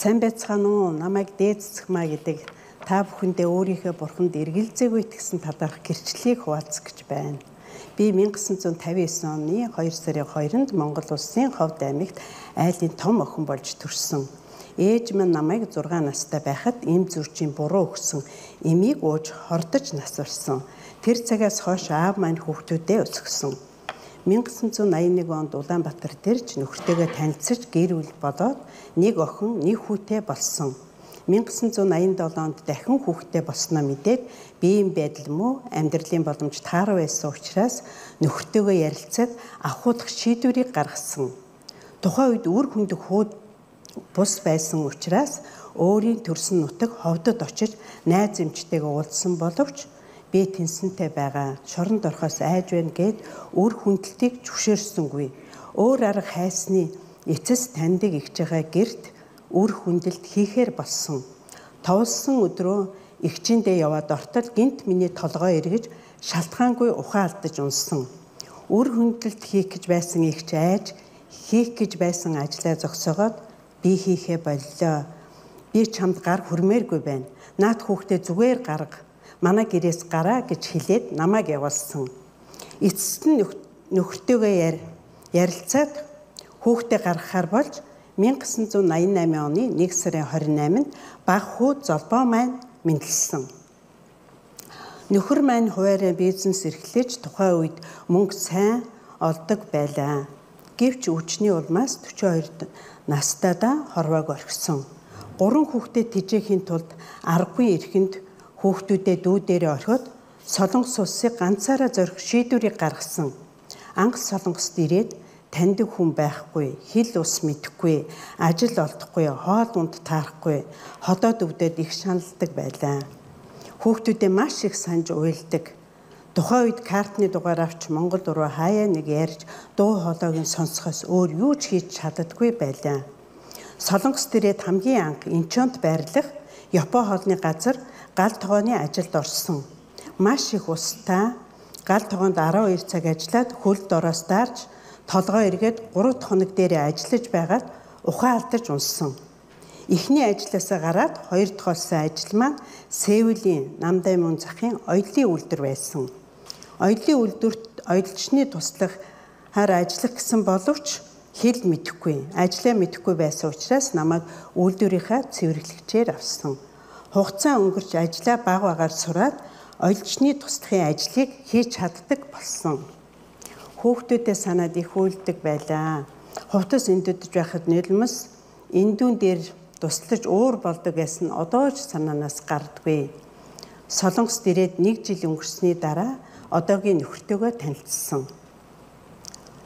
Сайн байцгаана уу? Намайг дээдсэхмаа гэдэг та бүхэндээ өөрийнхөө бурханд эргэлзээгүй гэсэн талаарх гэрчлэлийг хуваалцах гэж байна. Би 1959 оны 2 сарын 2-нд Монгол улсын Ховд аймагт айлын том охин болж төрсөн. Ээж минь намайг 6 настай байхад эм зөрчийн буруу өгсөн эмийг ууж хордож нас барсан. Тэр цагаас хойш аав маань хүүхдүүдээ өсгсөн. 1981 онд Улаанбаатар төрж нөхөртөөгөө танилцж гэр бүл болоод нэг охин, нэг хүүтэй болсон. 1987 онд дахин хүүхдээ болсноо мэдээд биеийн байдал муу амьдралын боломж тааруу байсан учраас нөхөртөөгөө ярилцаад авахудах шийдвэрийг гаргасан. Тухайн үед үр хөндөх хүүд бус байсан учраас өөрийн төрсөн нутаг Ховдод очиж найз эмчтэйгээ уулзсан боловч би тэнцэнтэй байгаа. Шоронд орохоос айж байна гэд үр хүндэлтийг зөвшөөрсөнгүй. Өөр арга хайсны эцэс таньдаг ихж байгаа гэрт үр хүндэлт хийхээр болсон. Товлсон өдрөө эгчиндээ яваад ортол гинт миний толгой эргэж шалтгаангүй ухаан алдаж унсан. Үр хүндэлт хийх гэж байсан эгч айж хийх гэж байсан ажлаа зогсоогоод би хийхээ боллоо. Би чамд гар хүрмээргүй байна. Наад хүүхдээ зүгээр гарга. Манай гэрээс гараа гэж хэлээд намайг явуулсан. Эцэст нь нөхөртөөгөө ярилцаад хүүхдээ гаргахаар болж 1988 оны 1 сарын 28-нд баг хүү золбоо маань мэндэлсэн. Нөхөр маань хуваарай бизнес эрхлэж тухайн үед мөнгө сайн олдог байлаа. Гэвч өвчний улмаас 42 настайдаа хорвоог орхисон. 3 хүүхдээ тэжээхийн тулд аргагүй эрхэнд хүүхдүүдээ дүү дээрээ орхиод Солонгос улсыг ганцаараа зорих шийдвэрийг гаргасан. Анх Солонгост ирээд таньдаг хүн байхгүй, хэл ус мэдэхгүй, ажил олдохгүй, хоол унд таарахгүй, ходоод өвдөд их шаналдаг байлаа. Хүүхдүүдээ маш их санаж уйлдаг. Тухайн үед картны дугаар авч Монгол руу хаяа нэг ярьж дуу хоолойг нь сонсохоос өөр юу ч хийж чаддаггүй байлаа. Солонгост ирээд хамгийн анх Инчонд байрлах Япон хоолны газар гал тогооны ажилд орсон. Маш их устай гал тогоонд 12 цаг ажиллаад хөл дороос даарж толгой эргээд 3 хоног дээрээ ажиллаж байгаад ухаан алдаж унсан. Эхний ажлаасаа гараад 2 дахь олсон ажил маань Сеулийн Намдай мөн захын оёлын үйлдвэр байсан. Оёлын үйлдвэрт оёлчны туслагаар ажиллах гэсэн боловч хэл мэдэхгүй, ажлаа мэдэхгүй байсан учраас намайг үйлдвэрийнхаа цэвэрлэгчээр авсан. Хугацаа өнгөрч ажлаа бага багаар сураад оёлчны туслахын ажлыг хийж чаддаг болсон. Хүүхдүүдээ санаад их үйлдэг байлаа. Хувцас эндүдэж байхад нулимс эндүүн дээр туслаж уур болдог байсан одоо ч санаанаас гардаггүй. Солонгост ирээд 1 жил өнгөрсний дараа одоогийн нөхөртөөгөө танилцсан.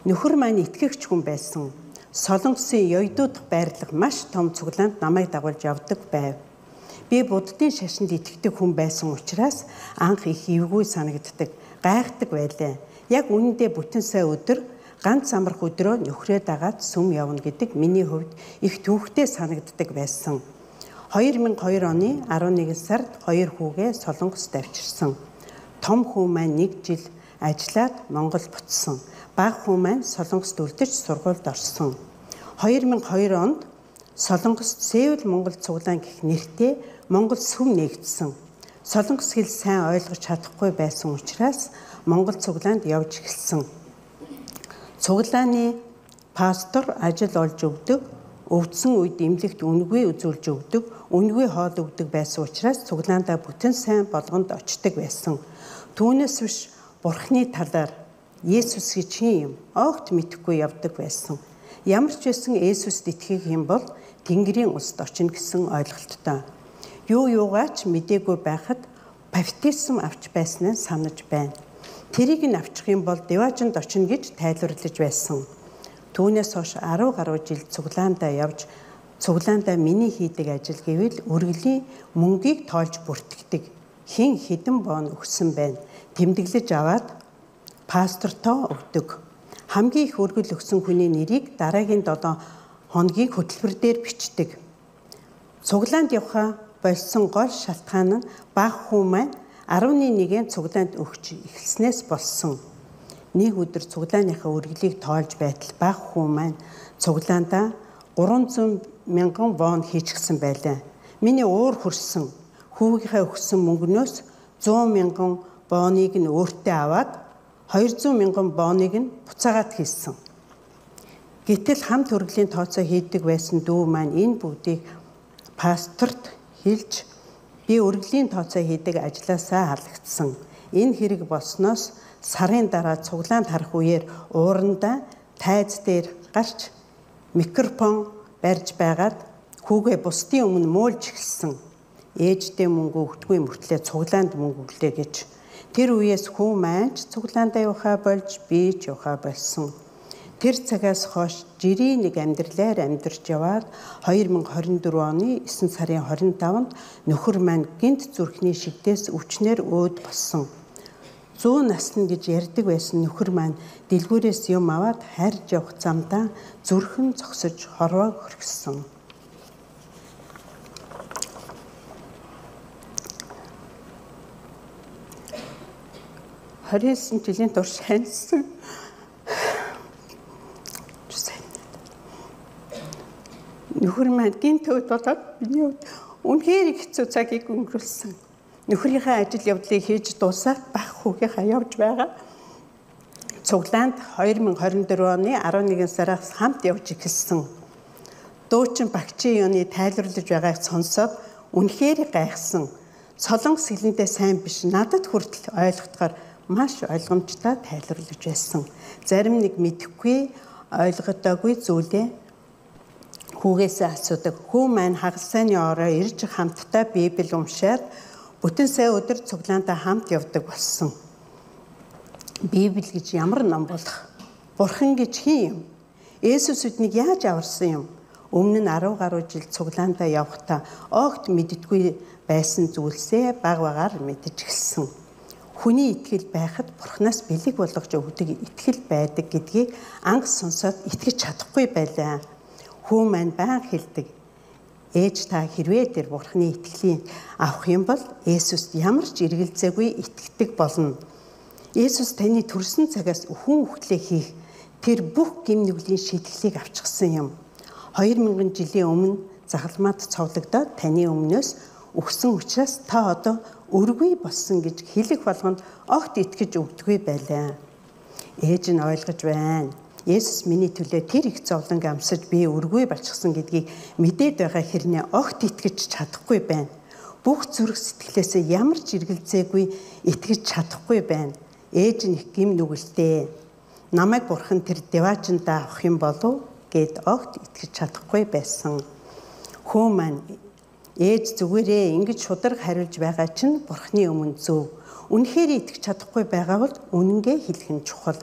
Нөхөр маань итгэгч хүн байсан. Солонгосын Ёйдуу дахь байрлах маш том цуглаанд намайг дагуулж явдаг байв. Би буддын шашинд итгэдэг хүн байсан учраас анх их эвгүй санагддаг, гайхдаг байлаа. Яг үнэндээ бүтэн сая өдөр ганц амрах өдрөө нөхрөө дагаад сүм явна гэдэг миний хувьд их төвхтэй санагддаг байсан. 2002 оны 11 сард 2 хүүгээ Солонгост авчирсан. Том хүү маань 1 жил ажиллаад Монгол буцсан. Бага хүү маань Солонгост үлдэж сургуульд орсон. 2002 онд Солонгост Сеул Монгол цуглаан гэх нэртэй Монгол сүм нэгдсэн. Солонгос хэл сайн ойлгож чадахгүй байсан учраас Монгол цуглаанд явж эхэлсэн. Цуглааны пастор ажил олж өгдөг, өвдсөн үед эмнэлэгт үнэгүй үзүүлж өгдөг, үнэгүй хоол өгдөг байсан учраас цуглаандаа бүтэн сайн болгонд очдог байсан. Түүнээс биш Бурхны талаар Есүс чинь юм огт мэдэхгүй явдаг байсан. Ямар ч байсан Есүст итгэх юм бол Тэнгэрийн улсад очино гэсэн ойлголттой. Юугаач мдээгүй байхад баптизм авч байснаа санаж байна. Тэрийг нь авчих юм бол Деважинд очино гэж тайлбарлаж байсан. Түүнээс хойш 10 гаруй жил цуглаандаа явж цуглаандаа миний хийдэг ажил гэвэл өргөлийн мөнгийг тоолж бүртгэдэг. Хин хэдэн боон өгсөн байна. Тэмдэглэж аваад пастортоо өгдөг. Хамгийн их өргөл өгсөн хүний нэрийг дараагийн 7 хоногийн хөтөлбөр дээр бичдэг. Цуглаанд явхаа болсон гол шалтгаан нь баг хүү маань 11-ийн цуглаанд өгч эхэлснээс болсон. Нэг өдөр цуглааныхаа өргөлийг тоолж байтал баг хүү маань цуглаандаа 300 мянган вон хийчихсэн байлаа. Миний уур хүрсэн хүүгийнхээ өгсөн мөнгнөөс 100 мянган воныг нь өөртөө аваад 200 мянган воныг нь буцаагаад хийсэн. Гэтэл хамт өргөлийн тооцоо хийдэг байсан дүү маань энэ бүгдийг пасторт хэлж би өргөлийн тооцоо хийдэг ажлаасаа халагдсан. Энэ хэрэг болсноос сарын дараа цуглаанд харах үеэр уурандаа тайз дээр гарч микрофон барьж байгаад хүүгээ бусдын өмнө муулж эхэлсэн. Ээждээ мөнгө өгдөггүй мөртлөө цуглаанд мөнгө өглөө гэж. Тэр үеэс хүү маань ч цуглаандаа явахаа болж би ч явахаа болсон. Тэр цагаас хойш жирийн нэг амьдралаар амьдарч яваад 2024 оны 9 сарын 25-нд нөхөр маань гинт зүрхний шигдээс өвчнөр өөд болсон. 100 насна гэж ярьдаг байсан нөхөр маань дэлгүүрээс юм аваад хайрж явах замдаа зүрхэн зогсож хорвоо хөргсөн. 29 жилийн турш хайсан. Нөхөр маань гинт өөд болоод миний хувьд үнэхээр их хэцүү цагийг өнгөрүүлсэн. Нөхрийнхээ ажил явдлыг хийж дуусаад бага хүүгийнхаа явж байгаа. Цуглаанд 2024 оны 11 сараас хамт явж эхэлсэн. Дуучин Багчийн юуны тайлбарлаж байгааг сонсоод үнэхээр гайхсан. Солонгос хэлэндээ сайн биш, надад хүртэл ойлгохоор маш ойлгомжтой тайлбарлаж байсан. Зарим нэг мэдэхгүй, ойлгодоогүй зүйлээ хүүгээсээ асуудаг. Хүү маань хагас сайны орой ирж хамтдаа Библийг уншаад бүтэн сая өдөр цуглаандаа хамт явдаг болсон. Библи гэж ямар ном болох? Бурхан гэж хин юм? Есүс биднийг яаж аварсан юм? Өмнө нь 10 гаруй жил цуглаандаа явахдаа огт мэддэггүй байсан зүйлсээ баг багаар мэдэж эхэлсэн. Хүний итгэл байхад Бурханаас бэлэг болгож өгдөг итгэл байдаг гэдгийг анх сонсоод итгэж чадахгүй байлаа. Хүү маань баян хэлдэг. Ээж та хэрвээ тэр Бурханы итгэлийн авах юм бол Есүст ямар ч эргэлзээгүй итгэдэг болно. Есүс таны төрсөн цагаас хүн үхлээ хийх тэр бүх гэм нүглийн шийдвэрийг авчихсан юм. 2000 жилийн өмнө загалмаад цовлогдоод таны өмнөөс өгсөн учраас та одоо өргүй болсон гэж хэлэх болгонд огт итгэж өгдөггүй байлаа. Ээж нь ойлгож байна. Есүс миний төлөө тэр их зовлон амсаж би өргүй болчихсон гэдгийг мэдээд байгаа хэрнээ огт итгэж чадахгүй байна. Бүх зүрх сэтгэлээсээ ямар ч эргэлзээгүй итгэж чадахгүй байна. Ээж нь их гэм нүгэлтэй. Намайг Бурхан тэр деваачндаа авах юм болов гэд огт итгэж чадахгүй байсан. Хөө маань ээж зүгээрээ ингэж шударга хариулж байгаа чинь Бурханы өмнө зөв. Үнэхээр итгэж чадахгүй байгаа бол үнэнгээ хэлэх нь чухал.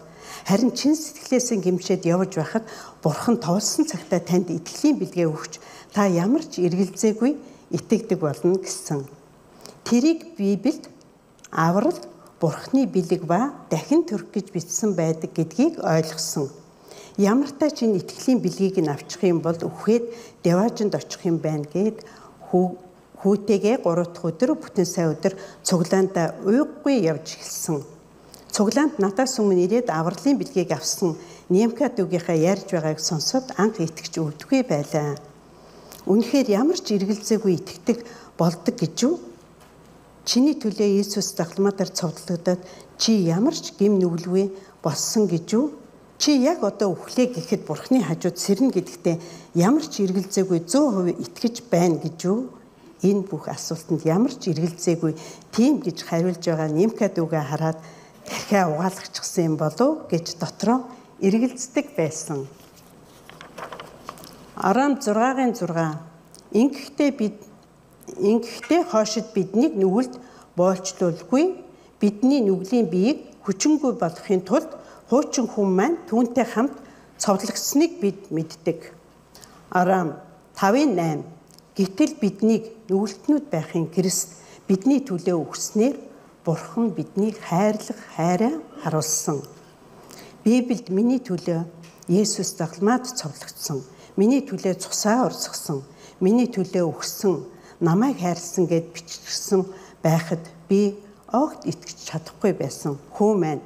Харин чин сэтгэлээсээ гимшээд явж байхад Бурхан товлсон цагтаа танд итгэлийн бэлгээ өгч та ямар ч эргэлзээгүй итгэдэг болно гэсэн. Тэрийг Библиэд аврал Бурханы бэлэг ба дахин төрөх гэж бичсэн байдаг гэдгийг ойлгосон. Ямар та чинь итгэлийн бэлгийг нь авчих юм бол үхээд деваажинд очих юм байна гэд хүүтэйгээ 3 дахь өдөр бүтэн сая өдөр цуглаандаа уйггүй явж эхэлсэн. Цуглаанд надаас өмнө ирээд авралын бэлгийг авсан Немкадүгийнхаа ярьж байгааг сонсоод анх итгэж өвдөггүй байлаа. Үнэхээр ямар ч эргэлзээгүй итгэдэг болдог гэж үү? Чиний төлөө Есүс загалмаадаар цовдлогдоод чи ямар ч гэм нүгэлгүй болсон гэж үү? Чи яг одоо үхлээ гэхэд Бурханы хажууд сэрнэ гэдэгтээ ямар ч эргэлзээгүй 100% итгэж байна гэж үү? Энэ бүх асуултанд ямар ч эргэлзээгүй тийм гэж хариулж байгаа Немкадүгээ хараад дахиад угаалгачихсан юм болов гэж дотроо эргэлздэг байсан. Арам 6-гийн 6 Ингэхдээ хоошид биднийг нүгэлд боолчлуулгүй бидний нүглийн биеийг хүчингүй болгохын тулд хуучин хүн маань түүнтэй хамт цовдлогдсныг бид мэддэг. Арам 5:8 Гэтэл биднийг нүгэлтнүүд байхын Христ бидний төлөө өгснээр Бурхан биднийг хайрлах хайраа харуулсан. Библиэд миний төлөө Есүс загалмаад цовдлогдсон, миний төлөө цусаа урсгасан, миний төлөө өгсөн, намайг хайрлсан гэд бичсэн байхад би огт итгэж чадахгүй байсан. Хөө маань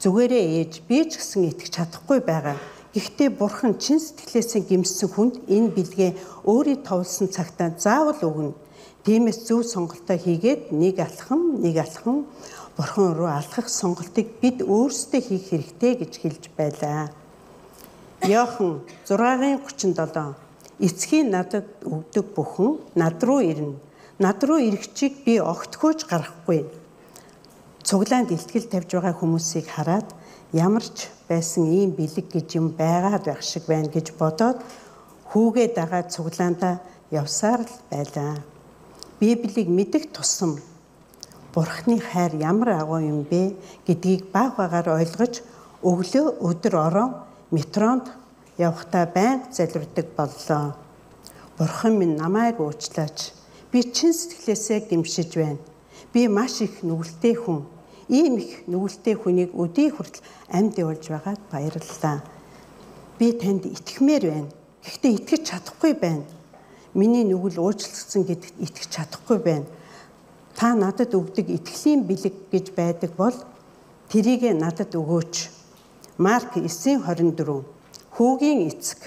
зүгээрээ ээж би ч гэсэн итгэж чадахгүй байгаа. Гэхдээ Бурхан чин сэтгэлээсээ гэмшсэн хүнд энэ бэлгээ өөрийн товлсон цагтаа заавал өгнө. Тиймээс зөв сонголтоо хийгээд нэг алхам Бурхан руу алхах сонголтыг бид өөрсдөө хийх хэрэгтэй гэж хэлж байлаа. Иохан 6:37 эцгийн надад өгдөг бүхэн над руу ирнэ. Над руу ирэгчийг би огтхойж гаргахгүй. Цуглаанд илтгэл тавьж байгаа хүмүүсийг хараад ямар ч байсан ийм бэлэг гэж юм байгаад байх шиг байна гэж бодоод хүүгээ дагаад цуглаандаа явсаар л байлаа. Библийг мэдэх тусам Бурхны хайр ямар агуу юм бэ гэдгийг баг багаар ойлгож өглөө өдөр орон метронд явхдаа байнга залбирдаг боллоо. Бурхан минь намайг уучлаач. Би чин сэтгэлээсээ гэмшиж байна. Би маш их нүгэлтэй хүн. Ийм их нүгэлтэй хүнийг өдий хүртэл амьд явуулж байгаад баярлалаа. Би танд итгэмээр байна. Гэхдээ итгэж чадахгүй байна. Миний нүгэл уучлагдсан гэдэгт итгэж чадахгүй байна. Та надад өгдөг итгэлийн бэлэг гэж байдаг бол тэрийг надад өгөөч. Марк 9:24 хүүгийн эцэг.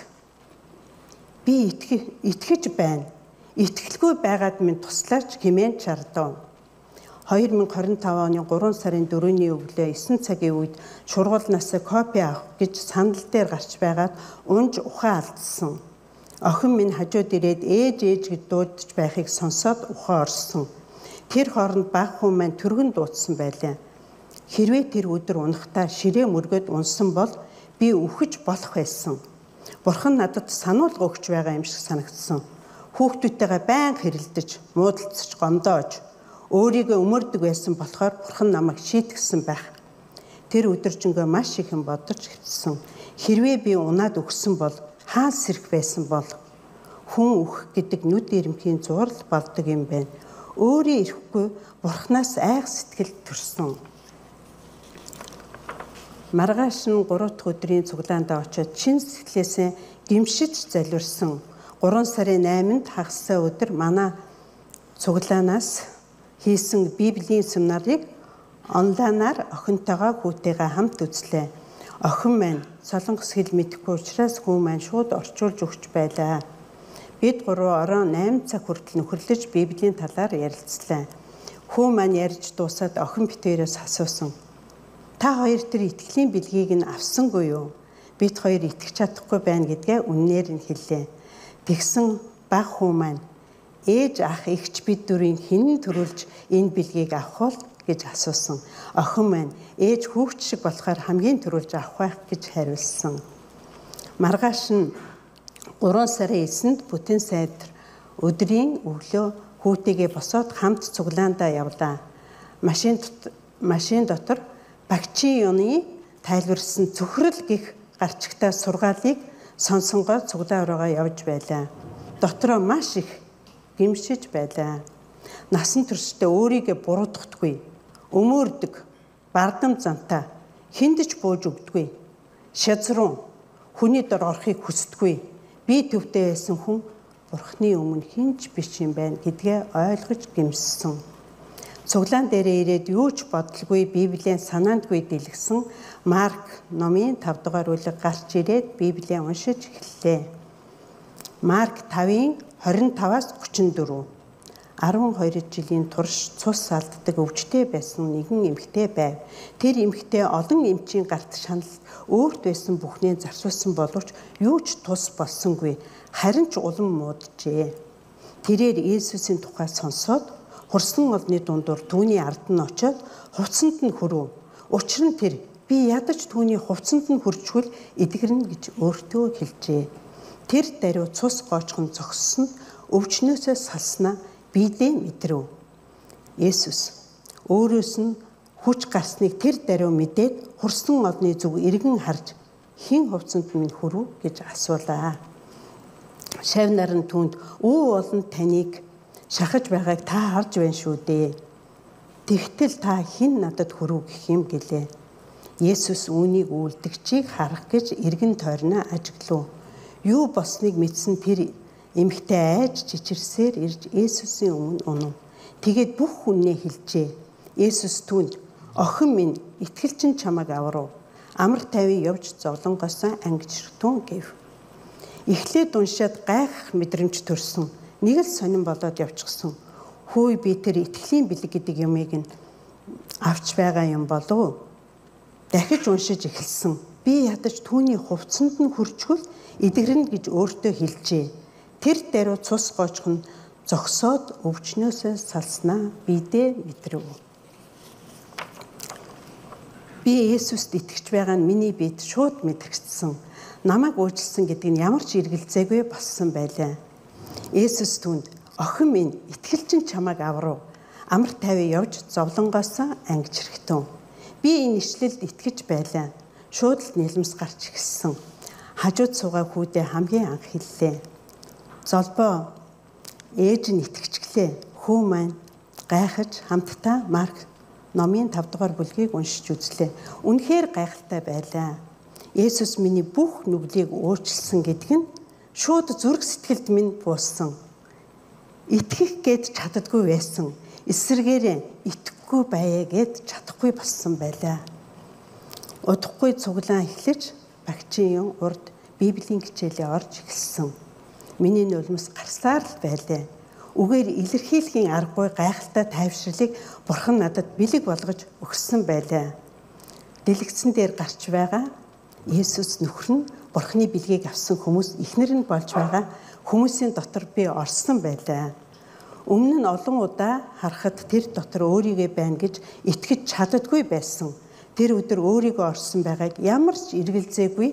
Би итгэж байна. Итгэлгүй байгаад минь туслаач хэмээн чардав. 2025 оны 3 сарын 4-ний өглөө 9 цагийн үед шургуулнаас копи авах гэж санал дээр гарч байгаад унж ухаан алдсан. Охин минь хажууд ирээд ээж гэж дуудаж байхыг сонсоод ухаан орсон. Тэр хооронд баг хүн маань түргэн дуудсан байлаа. Хэрвээ тэр өдөр унахдаа ширээ мөргөд унсан бол би үхэж болох байсан. Бурхан надад сануулга өгч байгаа юм шиг санагдсан. Хүүхдүүдтэйгээ байнга хэрэлдэж, муудалцаж, гомдоож, өөрийгөө өмөрдөг байсан болохоор Бурхан намайг шийтгсэн байх. Тэр өдөржингөө маш их юм бодож хэвтсэн. Хэрвээ би унаад өгсөн бол хаан сэрх байсан бол хүн үхэх гэдэг нүд ирэмхийн зурал болдог юм байна. Өөрийн ирэхгүй Бурханаас айх сэтгэл төрсөн. Маргааш нь 3 дахь өдрийн цуглаандаа очиод чин сэтгэлээсээ гэмшиж залбирсан. 3 сарын 8-нд хагасаа өдөр манай цуглаанаас хийсэн Библийн семинарыг онлайнаар охинтойгоо хүүтэйгээ хамт үзлээ. Охин маань солонгос хэл мэдэхгүй учраас хүү маань шууд орчуулж өгч байлаа. Бид гурав орон 8 цаг хүртэл нөхөрлөж Библийн талаар ярилцлаа. Хүү маань ярьж дуусаад охин битээрээс асуусан. Та хоёр тэр итгэлийн бэлгийг нь авсангүй юу? Бид хоёр итгэж чадахгүй байна гэдгээ үннээр нь хэллээ. Тэгсэн баг хүү маань ээж ах эгч бид дөрвийн хэн төрүүлж энэ бэлгийг авах бол гэж асуусан. Охин маань ээж хүүхд шиг болохоор хамгийн төрүүлж авах байх гэж хариулсан. Маргааш нь 3 сарын 9-нд бүтэн сайдар өдрийн өглөө хүүтэйгээ босоод хамт цуглаандаа явлаа. Машин дотор багчийн юуны тайлбарлсан цөхрөл гих гарчигтай сургаалыг сонсонгоор цуглаа руугаа явж байлаа. Дотроо маш их гэмшиж байлаа. Насан туршдаа өөрийгөө буруудахгүй, өмөрдөг, бардам зантаа, хиндэж бууж өгдөггүй, шязруу, хүний дор орохыг хүсдэггүй. Би төвтэй байсан хүн Бурхны өмнө хинж биш юм байна гэдгээ ойлгож гэмссэн. Цуглаан дээрээ ирээд юу ч бодлгүй Библийн санаандгүй дэлгэсэн Марк номын 5 дугаар бүлэг гарч ирээд Библийг уншиж эхэллээ. Марк 5-ын 25-аас 34. 12 жилийн турш цус алддаг өвчтэй байсан нэгэн эмэгтэй байв. Тэр эмэгтэй олон эмчийн гарт шанал өөрт байсан бүхнээ зарцуулсан боловч юу ч тус болсонгүй. Харин ч улам мууджээ. Тэрээр Иесусийн тухай сонсоод хурсан олны дундуур түүний ард нь очиод хувцсанд нь хүрв. Учир нь тэр би ядаж түүний хувцсанд нь хүрчвэл эдгэрнэ гэж өөртөө хэлжээ. Тэр даруй цус гоочхон зогссонд өвчнөөсөө салснаа бидээ мэдрэв. Есүс өөрөөс нь хүч гарсныг тэр даруй мэдээд хурсан олны зүг эргэн харж хэн хувцсанд минь хүрв гэж асуулаа. Шав наран түүнд өө олон таныг шахаж байгааг та харж байна шүү дээ. Тэгтэл та хэн надад хүрв гэх юм гэлээ. Есүс үүнийг үлдэгчийг харах гэж эргэн тойрноо ажиглав. Юу болсныг мэдсэн тэр эмэгтэй айж чичирсээр ирж Есүсийн өмнө унав. Тэгээд бүх хүннээ хэлжээ. Есүс түүнд охин минь итгэлчин чамайг аврав. амар тайван явж зовлонгоос ангижртун гэв. Эхлээд уншаад гайхах мэдрэмж төрсөн. Нэг л сонирн болоод явчихсан. Хөөе би тэр итгэлийн бэлэг гэдэг юмыг нь авч байгаа юм болов. Дахиж уншиж эхэлсэн. Би ядаж түүний хувцсанд нь хүрчгөл эдгэрнэ гэж өөртөө хэлжээ. Тэр даруй цус гоочхон зогсоод өвчнөөсөө салснаа бидээ мэдрэв. Би Есүст итгэж байгаа нь миний бид шууд мэдрэгдсэн. Намайг уучлсан гэдэг нь ямар ч эргэлзээгүй болсон байлаа. Есүс түнд охин минь итгэлчин чамайг аврав. Амар тайван явж зовлонгоос ангижрхтун. Би энэ ишлэлд итгэж байлаа. Шууд л нэлмс гарч эхэлсэн. Хажууд суугаа хүүдээ хамгийн анх хэллээ. Золбоо ээж нь итгэжглээ. Хүү маань гайхаж хамтдаа Марк номын 5 дугаар бүлгийг уншиж үзлээ. Үнэхээр гайхалтай байлаа. Есүс миний бүх нүглийг уучлсан гэдэг нь шууд зүрх сэтгэлд минь бууссан. Итгэх гээд чаддаггүй байсан. Эсвэргээрээ итгэхгүй байя гээд чадахгүй болсон байлаа. Удахгүй цуглаан эхлэж багчийн урд Библийн хичээлээ орж эхэлсэн. Миний нулимс гарсаар л байлаа. Үгээр илэрхийлэхийн аргагүй гайхалтай тайвшралыг Бурхан надад бэлэг болгож өгсөн байлаа. Дэлгэцэн дээр гарч байгаа Есүс нөхөр нь Бурханы бэлгийг авсан хүмүүс эхнэр нь болж байгаа хүмүүсийн дотор би орсон байлаа. Өмнө нь олон удаа харахад тэр дотор өөрийгөө байна гэж итгэж чаддаггүй байсан. Тэр өдөр өөрийгөө орсон байгааг ямар ч эргэлзээгүй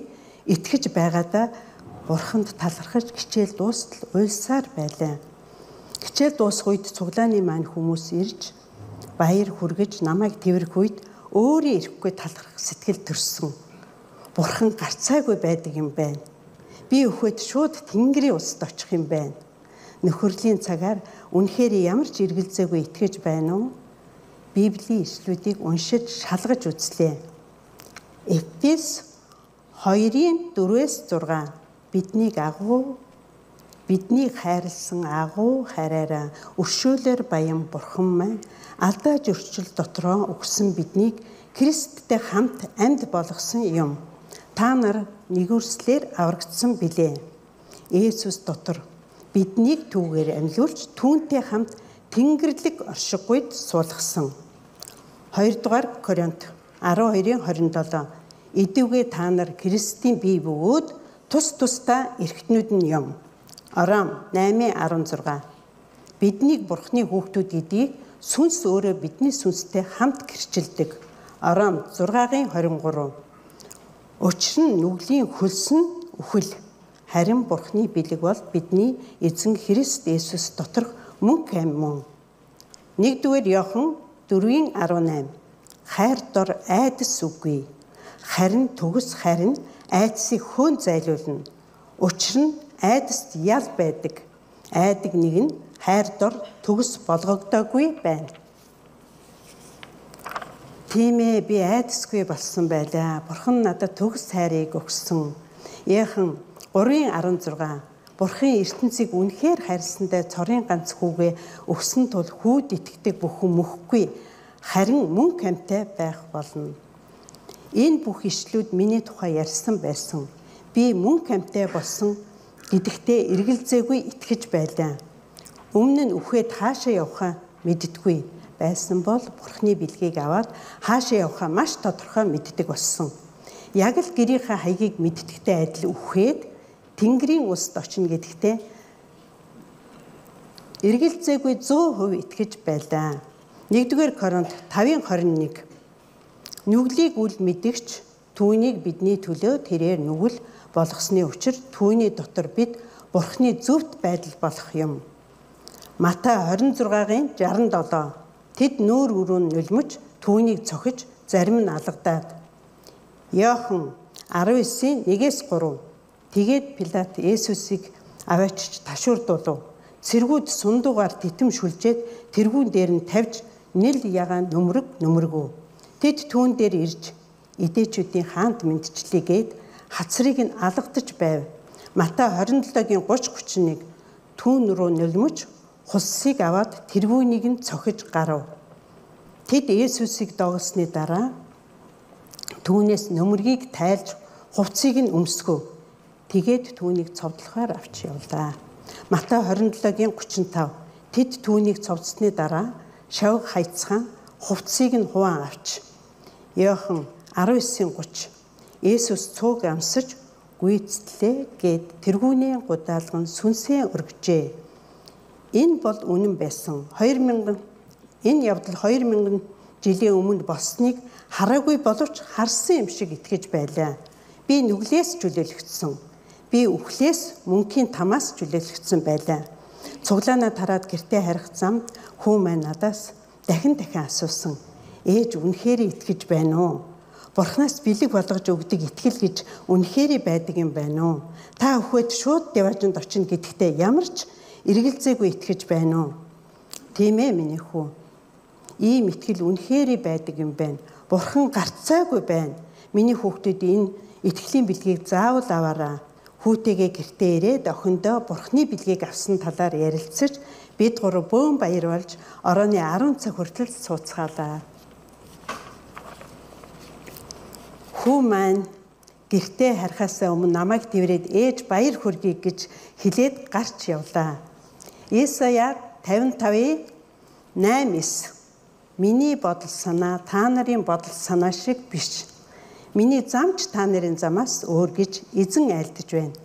итгэж байгаадаа Бурханд талархаж хичээл дуустал уйлсаар байлаа. Хичээл дуусах үед цуглааны маань хүмүүс ирж баяр хүргэж намайг тэрвэрх үед өөрөө ирэхгүй талархах сэтгэл төрсөн. Бурхан гарцаагүй байдаг юм байна. Би өхөд шууд Тэнгэрийн улсад очих юм байна. Нөхөрлийн цагаар үнэхээр ямар ч эргэлзээгүй итгэж байна уу? Библийн ишлүүдийг уншиж шалгаж үзлээ. Эфес 2:4-6 бидний хайрлсан агуу хайраараа өршөөлөөр баян Бурхан маань алдаа зөрчил дотроо өгсөн биднийг Христтэй хамт амьд болгосон юм. Та нар нэгүрслэр аврагдсан билээ. Есүс дотор биднийг түүгээр амьлуулж түүнтэй хамт Тэнгэрлэг оршиггүйд суулгасан. 2 дугаар Коринт 12:27 Идэвгээ та нар Христийн бие бөгөөд тус тусдаа эрхтнүүд нь юм. Ором 8:16 Биднийг Бурханы хүүхдүүд гэдгийг сүнс өөрөө бидний сүнстэй хамт гэрчилдэг. Ором 6:23 Учир нь нүглийн хөлс нь үхэл. Харин Бурханы бэлэг бол бидний эзэн Христ Есүс доторх мөнх амь. 1-р Иохан 4:18 Хайр дор айдас үгүй. Харин төгс харин айдсыг хөөн зайлуулна. Учир нь айдаст ял байдаг. Айдаг нэг нь хайр дор төгс болгогдоогүй байна. Тийм ээ би айдасгүй болсон байлаа. Бурхан надад төгс хайрыг өгсөн. Яахан 3:16 Бурхан ертөнцийг үнэхээр хайрласандаа цорын ганц хүүгээ өгсөн тул хүүд итгэдэг бүхэн мөхгүй. Харин мөнх амьтаа байх болно. Энэ бүх ишлүүд миний тухай ярьсан байсан. Би мөнх амьтаа болсон гэдэгтээ эргэлзээгүй итгэж байлаа. Өмнө нь үхээд хаашаа явахаа мэддэггүй байсан бол Бурханы бэлгийг аваад хаашаа явахаа маш тодорхой мэддэг болсон. Яг л гэрийнхээ хаягийг мэддэгтэй адил үхээд Тэнгэрийн улсад очино гэдэгтээ эргэлзээгүй 100% итгэж байлаа. 1-р Коринт 5:21 Нүглийг үл мэдэгч түүнийг бидний төлөө тэрээр нүгэл болгосны учир түүний дотор бид Бурханы зөвхт байдал болох юм. Матай 26:67 Тэд нүүр өрөөнд нулимж түүнийг цохиж зарим нь алгадаад. Иохан 19:1-3 Тэгээд Пилат Есүсийг аваачиж ташуурдуулав. Цэргүүд сундуугаар титэм шүлжээд тэргүүн дээр нь тавьж нэл ягаан нөмрөгөө. Тэд түүн дээр ирж идээчүүдийн хаант мэдчлэгээд хацрыг нь алгадаж байв. Матай 27:30-31 түүн рүү нулимж хулсыг аваад тэргүүнийг нь цохиж гарав. Тэд Есүсийг дагуулсны дараа Түүнээс нөмөргийг тайлж хувцсыг нь өмсгөө. Тэгээд түүнийг цовдлохоор авч явлаа. Матай 27:35. Тэд түүнийг цовдсны дараа шавь хайцхан хувцсыг нь хуваан авч. Иохан 19:30. Есүс цуг амсаж гүйцэлээ гэд тэргүүний гудаалган сүнсээ өргөжээ. Энэ бол үнэн байсан. Энэ явдал 2000 жилийн өмнө болсныг хараагүй боловч харсан юм шиг итгэж байлаа. Би нүглээс жүлэлэгдсэн. Би үхлээс мөнхийн тамаас жүлэлэгдсэн байлаа. Цуглаанаа тараад гэртээ харих замд хүү маань надаас дахин асуусан. Ээж үнэхээр итгэж байна уу? Бурханаас бэлэг болгож өгдөг итгэл гэж үнэхээр байдаг юм байна уу? Та өхөөд шууд деважинд очино гэдэгтээ ямар ч эргэлзээгүй итгэж байна уу? Тийм ээ миний хүү. Ийм итгэл үнэхээр байдаг юм байна. Бурхан гарцаагүй байна. Миний хүүхдүүд энэ итгэлийн бэлгийг заавал аваарай. Хүүтэйгээ гэртээ ирээд охиндоо Бурханы бэлгийг авсан талаар ярилцаж бид гурав бөөн баяр болж орооны 10 цаг хүртэл сууцгаалаа. Хүү маань гэртээ харихаасаа өмнө намайг дэврээд ээж баяр хүргэе гэж хэлээд гарч явлаа. Исая 55:8-9. Миний бодол санаа та нарын бодол санаа шиг биш. Миний замч та нарын замаас өөр гэж эзэн айлдаж байна.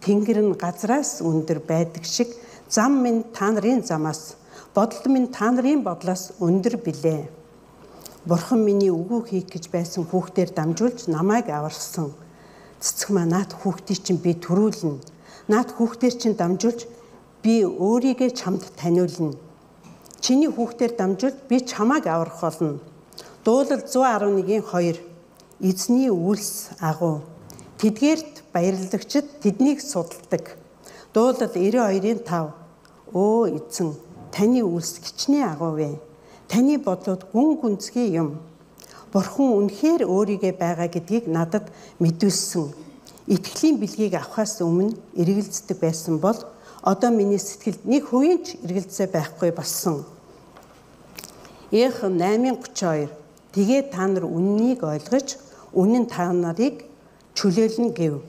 Тэнгэр нь газраас өндөр байдаг шиг зам минь та нарын замаас, бодол минь та нарын бодлоос өндөр билээ. Бурхан миний үгүй хийх гэж байсан хүүхдээр дамжуулж намайг аварсан. Цэцэг маа наад хүүхдийг чинь би төрүүлнэ. Наад хүүхдээр чинь дамжуулж би өөрийгөө чамд таниулна. Чиний хүүхдээр дамжуулж би чамайг аврах болно. Дуулал 111:2. Эзний үйлс агуу. Тэдгээрт баярлагчид тэднийг судалдаг. Дуулал 92:5. Өө эзэн, таны үйлс хичнээн агуу вэ. Таны бодлууд гүн гүнзгий юм. Бурхан үнэхээр өөрийгөө байгаа гэдгийг надад мэдүүлсэн. Итгэлийн бэлгийг авахаас өмнө эргэлздэг байсан бол одоо миний сэтгэлд нэг хувийн ч эргэлзээ байхгүй болсон. Иохан 8:32. Тэгээд та нар үннийг ойлгож, үнэн та нарыг чөлөөлнө гэв.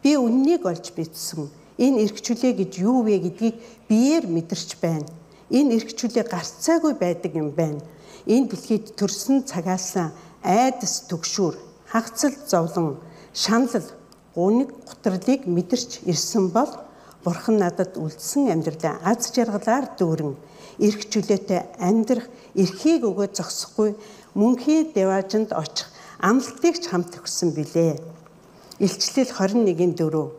Би үннийг олж бичсэн. Энэ эрх чөлөө гэж юу вэ гэдгийг биеэр мэдэрч байна. Энэ эрх чөлөө гарцаагүй байдаг юм байна. Энэ бэлхийд төрсөн цагаас айдас түгшүүр, хагцал зовлон, шаналл, гуниг гутралыг мэдэрч ирсэн бол Бурхан надад үлдсэн амьдралаа аз жаргалаар дүүрэн эрх чөлөөтэй амьдрах эрхийг өгөө зогсохгүй мөнхийн деважинд очих амлалтыг ч хамт өгсөн билээ. Илчлэл 21:4.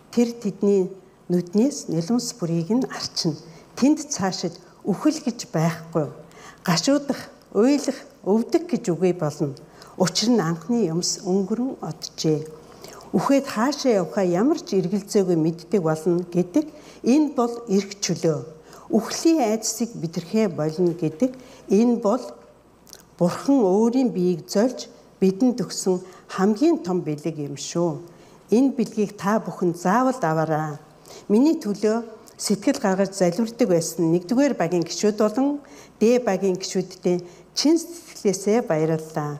Тэр тэдний нүднээс нэлмс бүрийг нь арчина. Тэнд цаашид үхэл гэж байхгүй. Гашуудах, уйлах, өвдөх гэж үгүй болно. Учир нь анхны юмс өнгөрөн оджээ. Үхээд хаашаа явахаа ямар ч эргэлзээгүй мэддэг болно гэдэг энэ бол эрх чөлөө. Үхлийн айдсыг мэдрэхээ болно гэдэг энэ бол Бурхан өөрийн биеийг зольж бидэнд өгсөн хамгийн том бэлэг юм шүү. Энэ бэлгийг та бүхэн заавал аваарай. Миний төлөө сэтгэл гаргаж залбирдаг байсан 1-р багийн гишүүд болон Д багийн гишүүдтэй чин сэтгэлээсээ баярлалаа.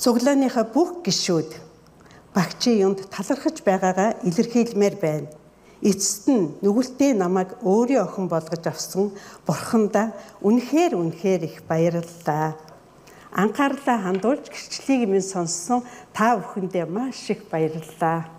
Цуглааныхаа бүх гишүүд багчийн юмд талархаж байгаагаа илэрхийлмээр байна. Эцэст нь нүгэлтээ намайг өөрийн охин болгож авсан Бурхандаа үнэхээр их баярлалаа. Анхаарлаа хандуулж гэрчлэлийг минь сонссон та бүхэндээ маш их баярлалаа.